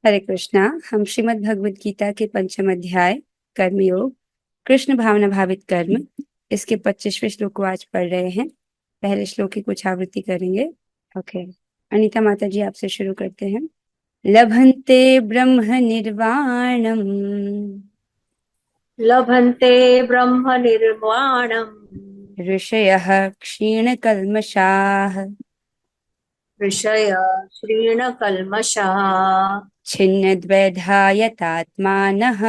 हरे कृष्णा। हम श्रीमद् भगवद गीता के पंचम अध्याय कर्मयोग कृष्ण भावना भावित कर्म इसके 25वें श्लोक को आज पढ़ रहे हैं। पहले श्लोक की कुछ आवृत्ति करेंगे। ओके, अनीता माता जी आपसे शुरू करते हैं। लभन्ते ब्रह्म निर्वाणम लभन्ते ब्रह्म निर्वाणम् ऋषयः क्षीणकल्मषाः ऋषय श्रीणकल्मषः छिन्नद्वैधायतात्मानः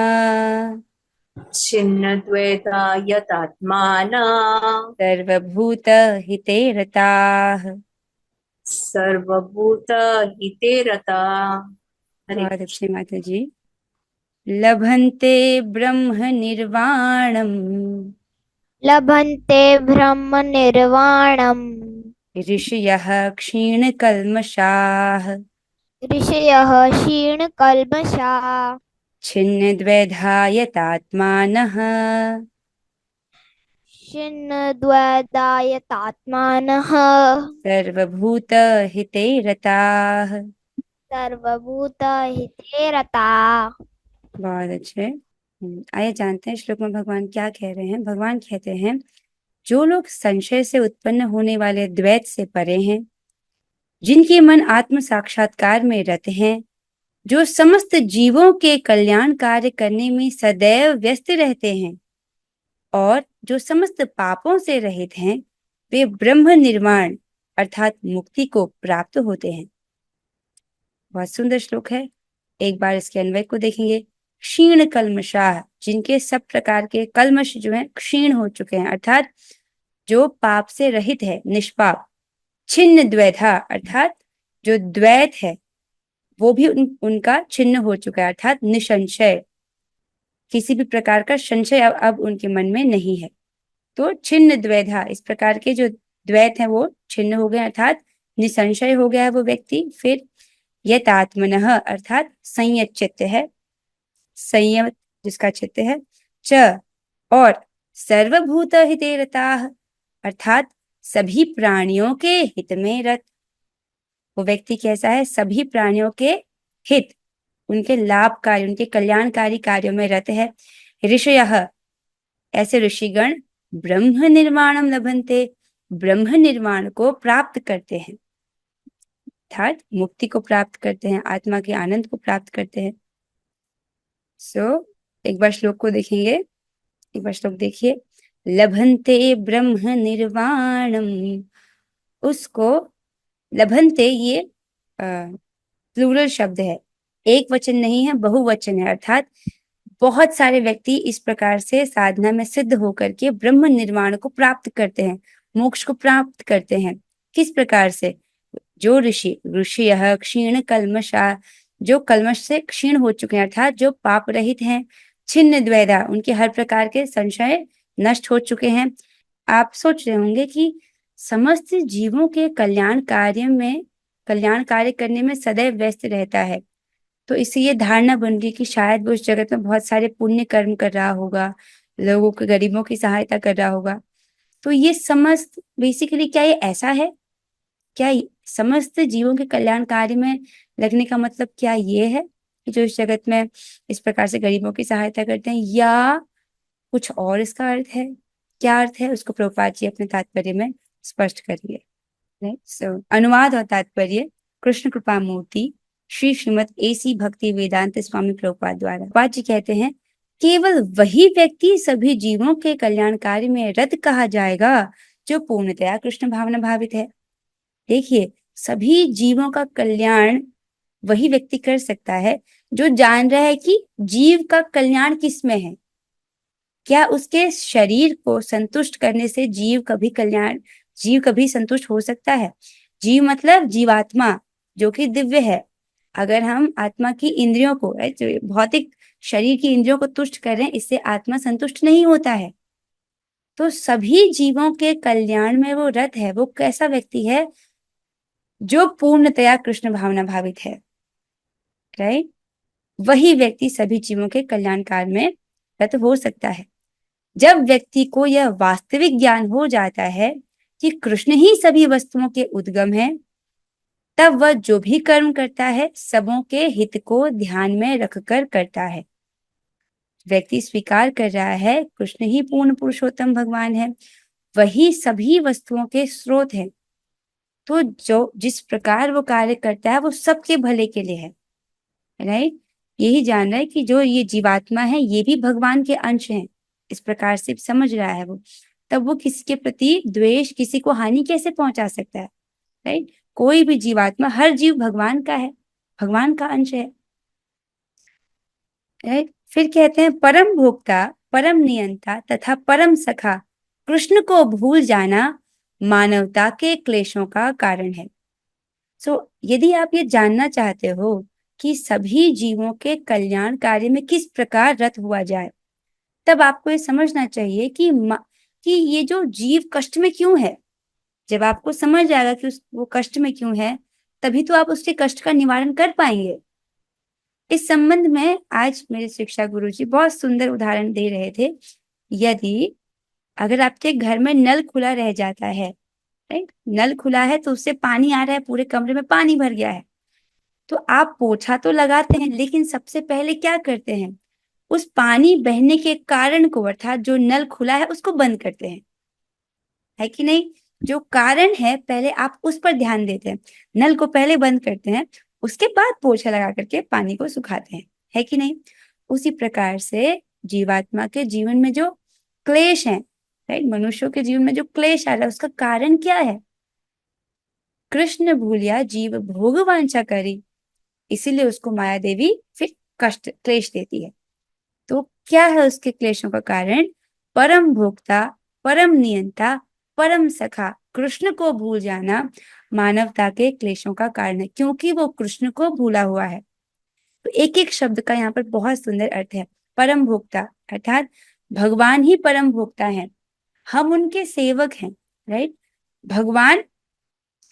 छिन्नद्वैता यतात्माना सर्वभूतहिते रताः। सर्वभूतहिते रता। हरे बहुत कृष्ण। अच्छे माता जी। लभन्ते ब्रह्म निर्वाणम् लभन्ते ब्रह्मनिर्वाणम् ऋषयः क्षीणकल्मषाः ऋषयः क्षीणकल्मषाः छिन्नद्वैधायतात्मानः छिन्नद्वैधायतात्मानः सर्वभूतहिते रताः। सर्वभूतहिते रताः। बहुत अच्छे। आइए जानते हैं श्लोक में भगवान क्या कह रहे हैं। भगवान कहते हैं, जो लोग संशय से उत्पन्न होने वाले द्वैत से परे हैं, जिनके मन आत्म साक्षात्कार में रत हैं, जो समस्त जीवों के कल्याण कार्य करने में सदैव व्यस्त रहते हैं और जो समस्त पापों से रहित हैं, वे ब्रह्म निर्वाण अर्थात मुक्ति को प्राप्त होते हैं। बहुत सुंदर श्लोक है। एक बार इसके अन्वय को देखेंगे। क्षीण कल्मषाः, जिनके सब प्रकार के कल्मश जो हैं क्षीण हो चुके हैं, अर्थात जो पाप से रहित है, निष्पाप। छिन्न द्वैधा, अर्थात जो द्वैत है वो भी उनका छिन्न हो चुका है, अर्थात निसंशय। किसी भी प्रकार का संशय अब उनके मन में नहीं है। तो छिन्न द्वैधा, इस प्रकार के जो द्वैत है वो छिन्न हो गए, अर्थात निसंशय हो गया है वो व्यक्ति। फिर यतात्मनः, अर्थात संयत चित्त है, संयम जिसका चित्त है। च, और सर्वभूत हिते रताः, अर्थात सभी प्राणियों के हित में रत। वो व्यक्ति कैसा है? सभी प्राणियों के हित, उनके लाभकारी, उनके कल्याणकारी कार्यों में रत है। ऋषयः, ऐसे ऋषिगण ब्रह्म निर्वाणम लभन्ते, ब्रह्म निर्वाण को प्राप्त करते हैं, अर्थात मुक्ति को प्राप्त करते हैं, आत्मा के आनंद को प्राप्त करते हैं। एक बार श्लोक को देखेंगे। एक बार श्लोक देखिए। लभन्ते ब्रह्म निर्वाणम, उसको लभन्ते, ये प्लूरल शब्द है, एक वचन नहीं है, बहुवचन है, अर्थात बहुत सारे व्यक्ति इस प्रकार से साधना में सिद्ध होकर के ब्रह्म निर्वाण को प्राप्त करते हैं, मोक्ष को प्राप्त करते हैं। किस प्रकार से? जो ऋषियः क्षीण कल्मषा, जो कल्मष से क्षीण हो चुके हैं, अर्थात जो पाप रहित हैं। छिन्न द्वैधा, उनके हर प्रकार के संशय नष्ट हो चुके हैं। आप सोच रहे होंगे कि समस्त जीवों के कल्याण कार्य करने में सदैव व्यस्त रहता है, तो इससे ये धारणा बन गई कि शायद वो इस जगत में बहुत सारे पुण्य कर्म कर रहा होगा, लोगों के, गरीबों की सहायता कर रहा होगा। तो ये समस्त बेसिकली क्या ये ऐसा है? क्या समस्त जीवों के कल्याण कार्य में लगने का मतलब क्या ये है कि जो इस जगत में इस प्रकार से गरीबों की सहायता करते हैं, या कुछ और इसका अर्थ है? क्या अर्थ है उसको प्रभुपाद जी अपने तात्पर्य में स्पष्ट करिए। अनुवाद और तात्पर्य कृष्ण कृपा मूर्ति श्री श्रीमद एसी भक्ति वेदांत स्वामी प्रभुपाद द्वारा। प्रभुपाद जी कहते हैं, केवल वही व्यक्ति सभी जीवों के कल्याण कार्य में रत कहा जाएगा जो पूर्णतया कृष्ण भावना भावित है। देखिए, सभी जीवों का कल्याण वही व्यक्ति कर सकता है जो जान रहा है कि जीव का कल्याण किस में है। क्या उसके शरीर को संतुष्ट करने से जीव कभी संतुष्ट हो सकता है? जीव मतलब जीवात्मा, जो कि दिव्य है। अगर हम आत्मा की इंद्रियों को, जो भौतिक शरीर की इंद्रियों को तुष्ट कर रहे हैं, इससे आत्मा संतुष्ट नहीं होता है। तो सभी जीवों के कल्याण में वो रत है। वो कैसा व्यक्ति है? जो पूर्णतया कृष्ण भावना भावित है, राइट? वही व्यक्ति सभी जीवों के कल्याण कार्य में रत हो सकता है। जब व्यक्ति को यह वास्तविक ज्ञान हो जाता है कि कृष्ण ही सभी वस्तुओं के उद्गम है, तब वह जो भी कर्म करता है सबों के हित को ध्यान में रखकर करता है। व्यक्ति स्वीकार कर रहा है कृष्ण ही पूर्ण पुरुषोत्तम भगवान है, वही सभी वस्तुओं के स्रोत है, तो जो जिस प्रकार वो कार्य करता है वो सबके भले के लिए है। राइट, यही जान रहा है कि जो ये जीवात्मा है ये भी भगवान के अंश हैं, इस प्रकार से समझ रहा है वो, तब वो किसी के प्रति द्वेष, किसी को हानि कैसे पहुंचा सकता है। राइट, कोई भी जीवात्मा, हर जीव भगवान का है, भगवान का अंश है। राइट, फिर कहते हैं परम भोक्ता, परम नियंता तथा परम सखा कृष्ण को भूल जाना मानवता के क्लेशों का कारण है। यदि आप ये जानना चाहते हो कि सभी जीवों के कल्याण कार्य में किस प्रकार रत हुआ जाए, तब आपको ये समझना चाहिए कि ये जो जीव कष्ट में क्यों है। जब आपको समझ जाएगा कि वो कष्ट में क्यों है, तभी तो आप उसके कष्ट का निवारण कर पाएंगे। इस संबंध में आज मेरे शिक्षा गुरु जी बहुत सुंदर उदाहरण दे रहे थे। यदि अगर आपके घर में नल खुला रह जाता है, राइट, नल खुला है तो उससे पानी आ रहा है, पूरे कमरे में पानी भर गया है, तो आप पोछा तो लगाते हैं, लेकिन सबसे पहले क्या करते हैं, उस पानी बहने के कारण को, अर्थात जो नल खुला है उसको बंद करते हैं, है कि नहीं। जो कारण है पहले आप उस पर ध्यान देते हैं, नल को पहले बंद करते हैं, उसके बाद पोछा लगा करके पानी को सुखाते हैं, है कि नहीं। उसी प्रकार से जीवात्मा के जीवन में जो क्लेश है, राइट, मनुष्यों के जीवन में जो क्लेश आ रहा है उसका कारण क्या है। कृष्ण भूलिया जीव भोग वांछा करी, इसीलिए उसको माया देवी फिर कष्ट क्लेश देती है। तो क्या है उसके क्लेशों का कारण, परम भोक्ता, परम नियंता, परम सखा कृष्ण को भूल जाना मानवता के क्लेशों का कारण है, क्योंकि वो कृष्ण को भूला हुआ है। तो एक एक शब्द का यहाँ पर बहुत सुंदर अर्थ है। परम भोक्ता अर्थात भगवान ही परम भोक्ता है, हम उनके सेवक हैं। राइट, भगवान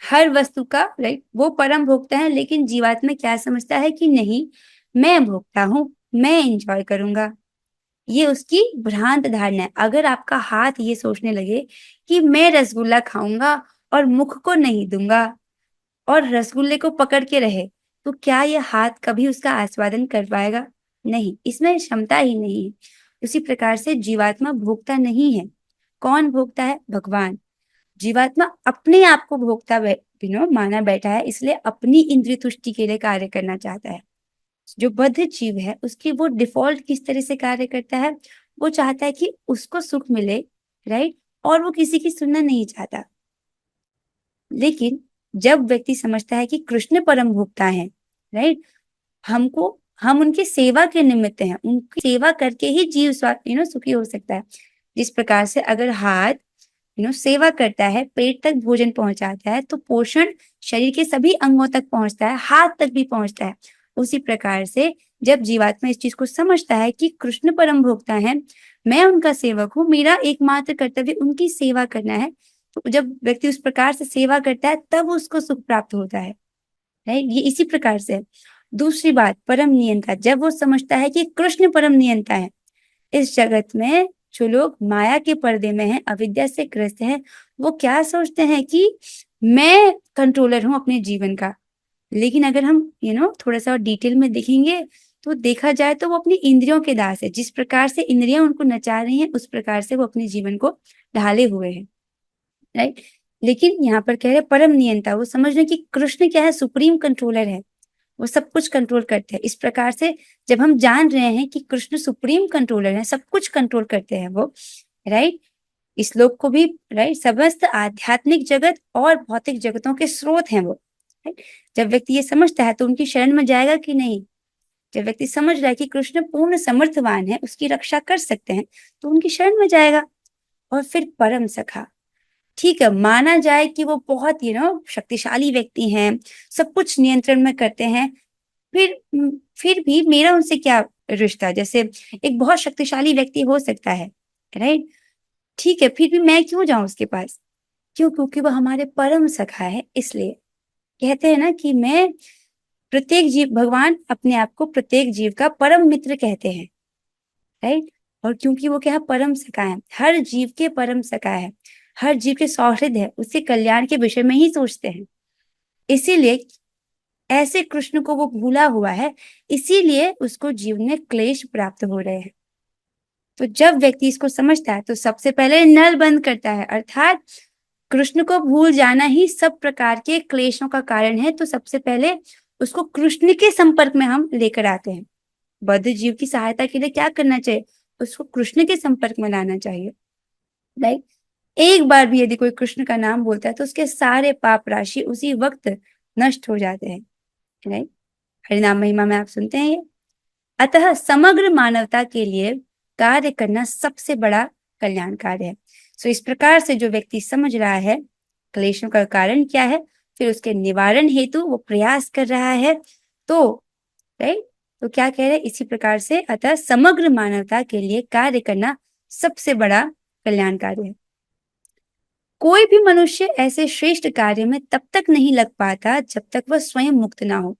हर वस्तु का, राइट, वो परम भोक्ता है, लेकिन जीवात्मा क्या समझता है कि नहीं, मैं भोक्ता हूं, मैं एंजॉय करूंगा। ये उसकी भ्रांत धारणा है। अगर आपका हाथ ये सोचने लगे कि मैं रसगुल्ला खाऊंगा और मुख को नहीं दूंगा और रसगुल्ले को पकड़ के रहे, तो क्या ये हाथ कभी उसका आस्वादन कर पाएगा? नहीं, इसमें क्षमता ही नहीं है। उसी प्रकार से जीवात्मा भोक्ता नहीं है। कौन भोक्ता है? भगवान। जीवात्मा अपने आप को भोक्ता माना बैठा है, इसलिए अपनी इंद्रिय तुष्टि के लिए कार्य करना चाहता है। जो बद्ध जीव है उसकी वो डिफॉल्ट किस तरह से कार्य करता है, वो चाहता है कि उसको सुख मिले, राइट, और वो किसी की सुनना नहीं चाहता। लेकिन जब व्यक्ति समझता है कि कृष्ण परम भोक्ता है, राइट, हम उनकी सेवा के निमित्त हैं, उनकी सेवा करके ही जीव सुखी हो सकता है। जिस प्रकार से अगर हाथ सेवा करता है, पेट तक भोजन पहुंचाता है, तो पोषण शरीर के सभी अंगों तक पहुंचता है, हाथ तक भी पहुंचता है। उसी प्रकार से जब जीवात्मा इस चीज को समझता है कि कृष्ण परम भोक्ता है, मैं उनका सेवक हूँ, मेरा एकमात्र कर्तव्य उनकी सेवा करना है, तो जब व्यक्ति उस प्रकार से सेवा करता है तब उसको सुख प्राप्त होता है। राइट, ये इसी प्रकार से। दूसरी बात, परम नियंता, जब वो समझता है कि कृष्ण परम नियंता है, इस जगत में जो लोग माया के पर्दे में हैं, अविद्या से ग्रस्त हैं, वो क्या सोचते हैं कि मैं कंट्रोलर हूं अपने जीवन का। लेकिन अगर हम थोड़ा सा और डिटेल में देखेंगे तो देखा जाए तो वो अपनी इंद्रियों के दास है। जिस प्रकार से इंद्रियां उनको नचा रही हैं, उस प्रकार से वो अपने जीवन को ढाले हुए हैं। राइट, लेकिन यहाँ पर कह रहे परम नियंता, वो समझ रहे कि कृष्ण क्या है, सुप्रीम कंट्रोलर है, वो सब कुछ कंट्रोल करते हैं। इस प्रकार से जब हम जान रहे हैं कि कृष्ण सुप्रीम कंट्रोलर है, सब कुछ कंट्रोल करते हैं वो, राइट, इस लोक को भी, राइट, समस्त आध्यात्मिक जगत और भौतिक जगतों के स्रोत हैं वो। राइट, जब व्यक्ति ये समझता है तो उनकी शरण में जाएगा कि नहीं। जब व्यक्ति समझ रहा है कि कृष्ण पूर्ण समर्थवान है, उसकी रक्षा कर सकते हैं, तो उनकी शरण में जाएगा। और फिर परम सखा, ठीक है, माना जाए कि वो बहुत शक्तिशाली व्यक्ति हैं, सब कुछ नियंत्रण में करते हैं, फिर भी मेरा उनसे क्या रिश्ता। जैसे एक बहुत शक्तिशाली व्यक्ति हो सकता है, राइट, ठीक है, फिर भी मैं क्यों जाऊं उसके पास? क्यों? क्योंकि वो हमारे परम सखा है। इसलिए कहते हैं ना कि मैं प्रत्येक जीव, भगवान अपने आप को प्रत्येक जीव का परम मित्र कहते हैं, राइट। और क्योंकि वो क्या है, परम सखा है, हर जीव के परम सखा है, हर जीव के सौहृद है, उसके कल्याण के विषय में ही सोचते हैं। इसीलिए ऐसे कृष्ण को वो भूला हुआ है, इसीलिए उसको जीवन में क्लेश प्राप्त हो रहे हैं। तो जब व्यक्ति इसको समझता है तो सबसे पहले नल बंद करता है, अर्थात कृष्ण को भूल जाना ही सब प्रकार के क्लेशों का कारण है। तो सबसे पहले उसको कृष्ण के संपर्क में हम लेकर आते हैं। बद्ध जीव की सहायता के लिए क्या करना चाहिए? उसको कृष्ण के संपर्क में लाना चाहिए। राइट। एक बार भी यदि कोई कृष्ण का नाम बोलता है तो उसके सारे पाप राशि उसी वक्त नष्ट हो जाते हैं। राइट। हरिनाम महिमा में आप सुनते हैं ये। अतः समग्र मानवता के लिए कार्य करना सबसे बड़ा कल्याण कार्य है। सो इस प्रकार से जो व्यक्ति समझ रहा है क्लेशों का कारण क्या है, फिर उसके निवारण हेतु वो प्रयास कर रहा है, तो राइट, तो क्या कह रहे हैं इसी प्रकार से, अतः समग्र मानवता के लिए कार्य करना सबसे बड़ा कल्याण कार्य है। कोई भी मनुष्य ऐसे श्रेष्ठ कार्य में तब तक नहीं लग पाता जब तक वह स्वयं मुक्त ना हो।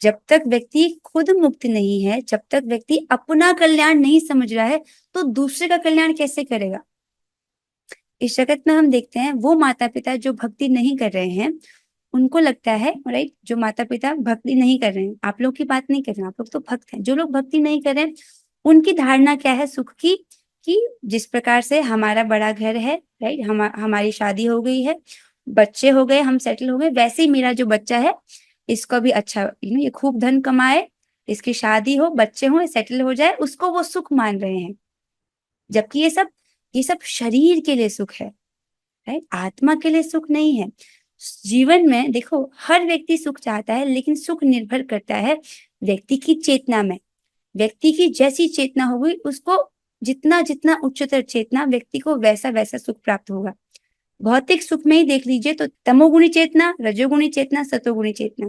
जब तक व्यक्ति खुद मुक्त नहीं है, जब तक व्यक्ति अपना कल्याण नहीं समझ रहा है, तो दूसरे का कल्याण कैसे करेगा? इस जगत में हम देखते हैं वो माता पिता जो भक्ति नहीं कर रहे हैं, उनको लगता है, राइट, जो माता पिता भक्ति नहीं कर रहे हैं, आप लोग की बात नहीं कर रहे हैं, आप लोग तो भक्त हैं, जो लोग भक्ति नहीं कर रहे हैं उनकी धारणा क्या है सुख की, कि जिस प्रकार से हमारा बड़ा घर है, राइट, हमारी शादी हो गई है, बच्चे हो गए, हम सेटल हो गए, वैसे ही मेरा जो बच्चा है इसको भी अच्छा ये खूब धन कमाए, इसकी शादी हो, बच्चे हो, सेटल हो जाए, उसको वो सुख मान रहे हैं। जबकि ये सब शरीर के लिए सुख है, राइट, आत्मा के लिए सुख नहीं है। जीवन में देखो हर व्यक्ति सुख चाहता है, लेकिन सुख निर्भर करता है व्यक्ति की चेतना में। व्यक्ति की जैसी चेतना होगी उसको जितना जितना उच्चतर चेतना व्यक्ति को वैसा वैसा सुख प्राप्त होगा। भौतिक सुख में ही देख लीजिए तो तमोगुणी चेतना, रजोगुणी चेतना, सतोगुणी चेतना,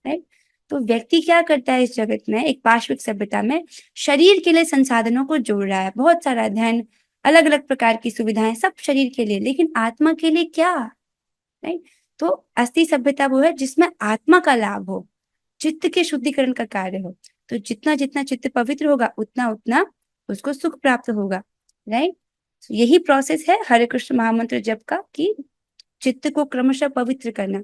राइट। तो व्यक्ति क्या करता है इस जगत में, एक पाश्विक सभ्यता में शरीर के लिए संसाधनों को जोड़ रहा है, बहुत सारा धन, अलग अलग प्रकार की सुविधाएं, सब शरीर के लिए, लेकिन आत्मा के लिए क्या? राइट। तो अस्थि सभ्यता वो है जिसमें आत्मा का लाभ हो, चित्त के शुद्धिकरण का कार्य हो। तो जितना जितना चित्त पवित्र होगा उतना उतना उसको सुख प्राप्त होगा। राइट। यही प्रोसेस है हरे कृष्ण महामंत्र जप का, कि चित्त को क्रमशः पवित्र करना।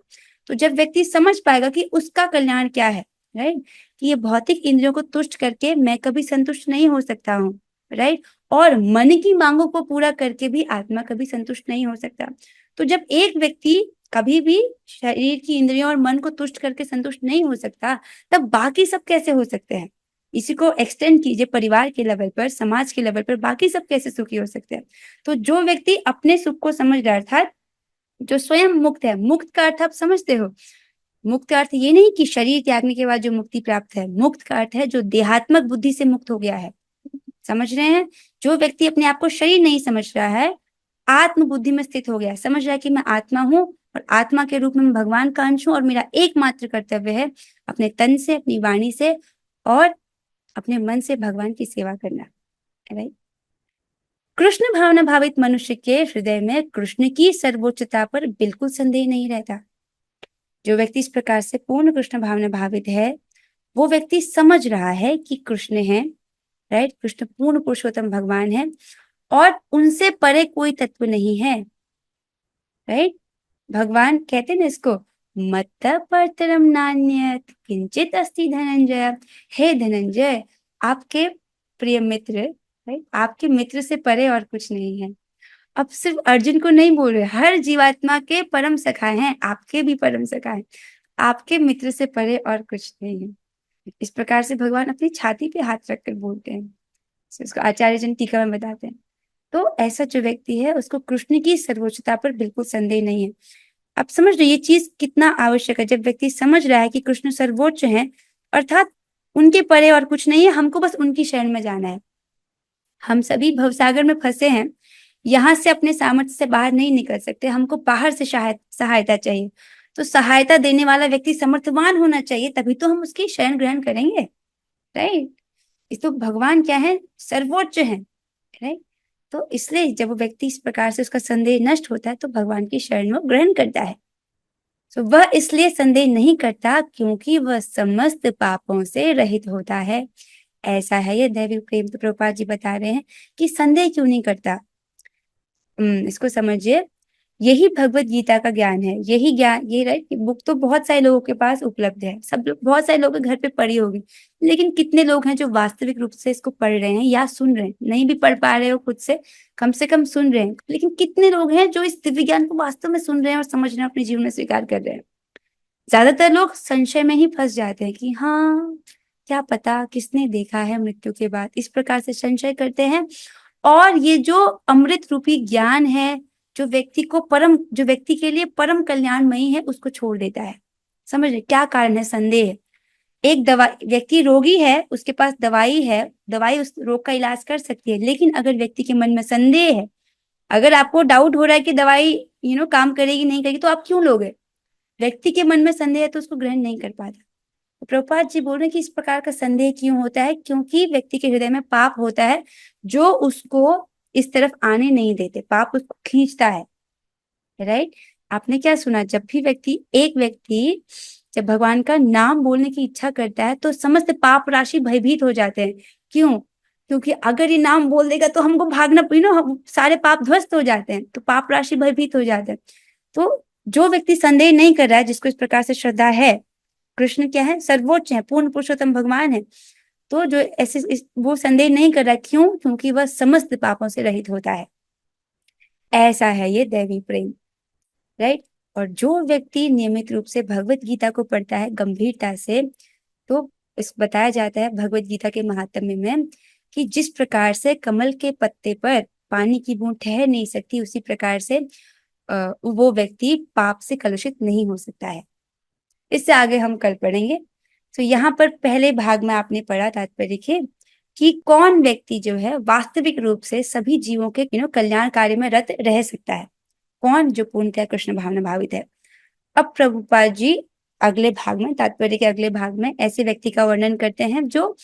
तो जब व्यक्ति समझ पाएगा कि उसका कल्याण क्या है, राइट, कि ये भौतिक इंद्रियों को तुष्ट करके मैं कभी संतुष्ट नहीं हो सकता हूँ, राइट, और मन की मांगों को पूरा करके भी आत्मा कभी संतुष्ट नहीं हो सकता। तो जब एक व्यक्ति कभी भी शरीर की इंद्रियों और मन को तुष्ट करके संतुष्ट नहीं हो सकता, तब बाकी सब कैसे हो सकते हैं? इसी को एक्सटेंड कीजिए परिवार के लेवल पर, समाज के लेवल पर, बाकी सब कैसे सुखी हो सकते हैं? तो जो व्यक्ति अपने सुख को समझ रहा है, अर्थात जो स्वयं मुक्त है, मुक्त का अर्थ आप समझते हो, मुक्त का अर्थ ये नहीं कि शरीर त्यागने के बाद जो मुक्ति प्राप्त है, मुक्त का अर्थ है जो देहात्मक बुद्धि से मुक्त हो गया है। समझ रहे हैं? जो व्यक्ति अपने आप को शरीर नहीं समझ रहा है, आत्म बुद्धि में स्थित हो गया है, समझ रहा है कि मैं आत्मा हूँ और आत्मा के रूप में मैं भगवान का अंश हूँ और मेरा एकमात्र कर्तव्य है अपने तन से, अपनी वाणी से और अपने मन से भगवान की सेवा करना। राइट। कृष्ण भावना भावित मनुष्य के हृदय में कृष्ण की सर्वोच्चता पर बिल्कुल संदेह नहीं रहता। जो व्यक्ति इस प्रकार से पूर्ण कृष्ण भावना भावित है, वो व्यक्ति समझ रहा है कि कृष्ण है, राइट, कृष्ण पूर्ण पुरुषोत्तम भगवान है और उनसे परे कोई तत्व नहीं है। राइट। भगवान कहते ना इसको, मत्त परतरम नान्यत् किंचित अस्ति धनंजय। हे धनंजय, आपके प्रिय मित्र, राइट, आपके मित्र से परे और कुछ नहीं है। अब सिर्फ अर्जुन को नहीं बोल रहे, हर जीवात्मा के परम सखा हैं, आपके भी परम सखा हैं, आपके मित्र से परे और कुछ नहीं है। इस प्रकार से भगवान अपनी छाती पे हाथ रखकर बोलते हैं। इसको आचार्य जन टीका में बताते हैं। तो ऐसा जो व्यक्ति है उसको कृष्ण की सर्वोच्चता पर बिल्कुल संदेह नहीं है। आप समझ रहे ये चीज कितना आवश्यक है? जब व्यक्ति समझ रहा है कि कृष्ण सर्वोच्च है, अर्थात उनके परे और कुछ नहीं है, हमको बस उनकी शरण में जाना है। हम सभी भवसागर में फंसे हैं, यहाँ से अपने सामर्थ्य से बाहर नहीं निकल सकते, हमको बाहर से सहायता चाहिए। तो सहायता देने वाला व्यक्ति समर्थवान होना चाहिए, तभी तो हम उसकी शरण ग्रहण करेंगे। राइट। इस तो भगवान क्या है, सर्वोच्च है। राइट। तो इसलिए जब वो व्यक्ति इस प्रकार से उसका संदेह नष्ट होता है तो भगवान की शरण वो ग्रहण करता है। तो वह इसलिए संदेह नहीं करता क्योंकि वह समस्त पापों से रहित होता है। ऐसा है ये दैवी प्रेम। तो प्रभुपाद जी बता रहे हैं कि संदेह क्यों नहीं करता। इसको समझिए, यही भगवत गीता का ज्ञान है, यही ज्ञान, ये राइट। बुक तो बहुत सारे लोगों के पास उपलब्ध है, सब लोग, बहुत सारे लोगों के घर पे पढ़ी होगी, लेकिन कितने लोग हैं जो वास्तविक रूप से इसको पढ़ रहे हैं या सुन रहे हैं? नहीं भी पढ़ पा रहे हो खुद से कम सुन रहे हैं, लेकिन कितने लोग हैं जो इस दिव्य ज्ञान को वास्तव में सुन रहे हैं और समझ रहे हैं, अपने जीवन में स्वीकार कर रहे हैं? ज्यादातर लोग संशय में ही फंस जाते हैं कि हाँ, क्या पता, किसने देखा है मृत्यु के बाद, इस प्रकार से संशय करते हैं। और ये जो अमृत रूपी ज्ञान है, जो व्यक्ति के लिए परम कल्याणमयी है, उसको छोड़ देता है। समझ रहे क्या कारण है? संदेह। एक दवा, व्यक्ति रोगी है, उसके पास दवाई है, दवाई उस रोग का इलाज कर सकती है, लेकिन अगर व्यक्ति के मन में संदेह है, अगर आपको डाउट हो रहा है कि दवाई काम करेगी नहीं करेगी, तो आप क्यों लोगे? व्यक्ति के मन में संदेह है तो उसको ग्रहण नहीं कर पाता। तो प्रभुपाद जी बोल रहे हैं कि इस प्रकार का संदेह क्यों होता है? क्योंकि व्यक्ति के हृदय में पाप होता है जो उसको इस तरफ आने नहीं देते, पाप उसको खींचता है, राइट। आपने क्या सुना? एक व्यक्ति जब भगवान का नाम बोलने की इच्छा करता है तो समस्त पाप राशि भयभीत हो जाते हैं। क्यों? क्योंकि अगर ये नाम बोल देगा तो हमको भागना, सारे पाप ध्वस्त हो जाते हैं, तो पाप राशि भयभीत हो जाते हैं। तो जो व्यक्ति संदेह नहीं कर रहा है, जिसको इस प्रकार से श्रद्धा है, कृष्ण क्या है? सर्वोच्च है, पूर्ण पुरुषोत्तम भगवान है। तो जो वो संदेह नहीं कर रहा, क्यों? क्योंकि वह समस्त पापों से रहित होता है। ऐसा है ये दैवी प्रेम, राइट। और जो व्यक्ति नियमित रूप से भगवत गीता को पढ़ता है गंभीरता से, तो इस बताया जाता है भगवत गीता के महात्म्य में कि जिस प्रकार से कमल के पत्ते पर पानी की बूंद ठहर नहीं सकती, उसी प्रकार से वो व्यक्ति पाप से कलुषित नहीं हो सकता है। इससे आगे हम कल पढ़ेंगे। तो यहाँ पर पहले भाग में आपने पढ़ा तात्पर्य लिखिए कि कौन व्यक्ति जो है वास्तविक रूप से सभी जीवों के कल्याण कार्य में रत रह सकता है, कौन जो पूर्णतः कृष्ण भावना भावित है। अब प्रभुपाद जी अगले भाग में, तात्पर्य के अगले भाग में, ऐसे व्यक्ति का वर्णन करते हैं जो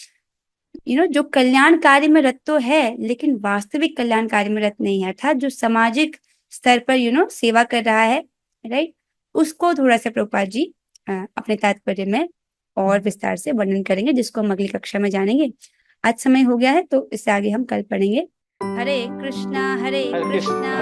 जो कल्याण कार्य में रत तो है, लेकिन वास्तविक कल्याण कार्य में रत नहीं है, अर्थात जो सामाजिक स्तर पर सेवा कर रहा है, राइट। उसको थोड़ा सा प्रभुपाद जी अपने तात्पर्य में और विस्तार से वर्णन करेंगे, जिसको हम अगली कक्षा में जानेंगे। आज समय हो गया है, तो इससे आगे हम कल पढ़ेंगे। हरे कृष्णा हरे कृष्णा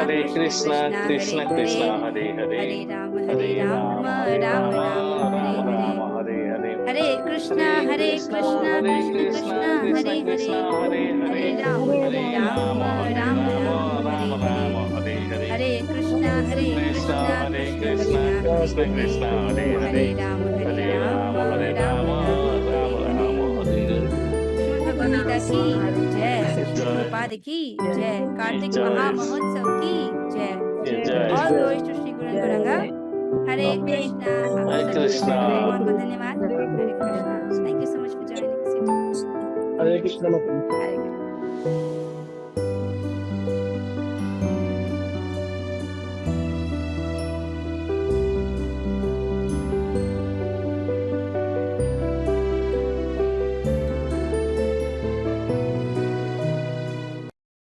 कृष्ण कृष्ण हरे हरे हरे राम हरे राम राम राम हरे राम हरे। हरे हरे हरे कृष्णा कृष्ण कृष्ण हरे कृष्ण हरे, हरे हरे हरे राम हरे राम राम राम राम हरे हरे हरे कृष्णा कृष्ण हरे कृष्ण कृष्ण कृष्ण हरे हरे हरे राम राम राम हरे हरे। भगवत गीता की जय, प्रभुपाद की जय, कार्तिक जय। महामहोत्सव की जय। जय और गोइष्ट श्री गुरु गौरंगा। हरे कृष्णा। आप हरे सभी को कृष्णा। बहुत बहुत धन्यवाद। Hare Krishna. Thank you so much for joining. Hare Krishna. Hare Krishna.